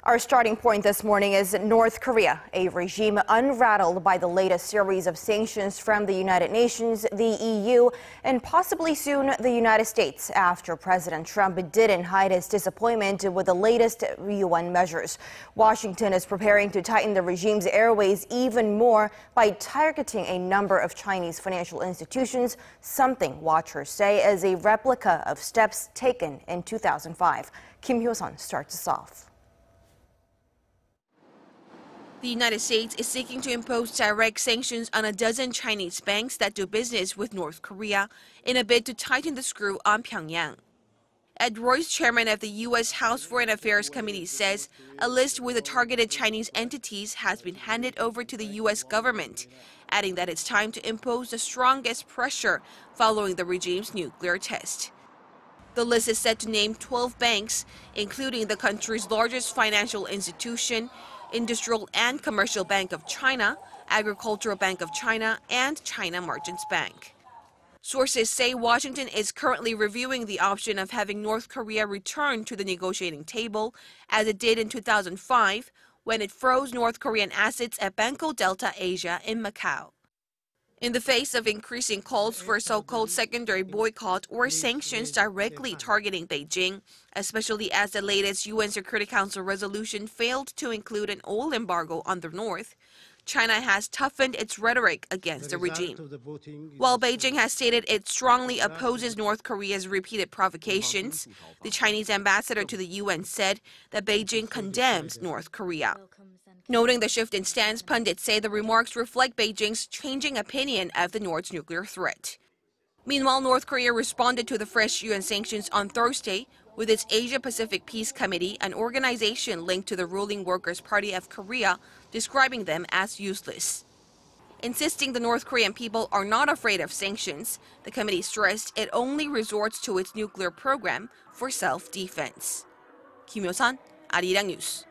Our starting point this morning is North Korea, a regime unrattled by the latest series of sanctions from the United Nations, the EU, and possibly soon the United States after President Trump didn't hide his disappointment with the latest UN measures. Washington is preparing to tighten the regime's airways even more by targeting a number of Chinese financial institutions, something watchers say is a replica of steps taken in 2005. Hyo-sun starts us off. The United States is seeking to impose direct sanctions on a dozen Chinese banks that do business with North Korea in a bid to tighten the screw on Pyongyang. Ed Royce, chairman of the U.S. House Foreign Affairs Committee, says a list with the targeted Chinese entities has been handed over to the U.S. government, adding that it's time to impose the strongest pressure following the regime's nuclear test. The list is set to name 12 banks, including the country's largest financial institution, Industrial and Commercial Bank of China, Agricultural Bank of China, and China Merchants Bank. Sources say Washington is currently reviewing the option of having North Korea return to the negotiating table, as it did in 2005 when it froze North Korean assets at Banco Delta Asia in Macau. In the face of increasing calls for so-called secondary boycott or sanctions directly targeting Beijing, especially as the latest UN Security Council resolution failed to include an oil embargo on the North, China has toughened its rhetoric against the regime. While Beijing has stated it strongly opposes North Korea's repeated provocations, the Chinese ambassador to the UN said that Beijing condemns North Korea. Noting the shift in stance, pundits say the remarks reflect Beijing's changing opinion of the North's nuclear threat. Meanwhile, North Korea responded to the fresh UN sanctions on Thursday with its Asia-Pacific Peace Committee, an organization linked to the ruling Workers' Party of Korea, describing them as useless. Insisting the North Korean people are not afraid of sanctions, the committee stressed it only resorts to its nuclear program for self-defense. Hyo-sun, Arirang News.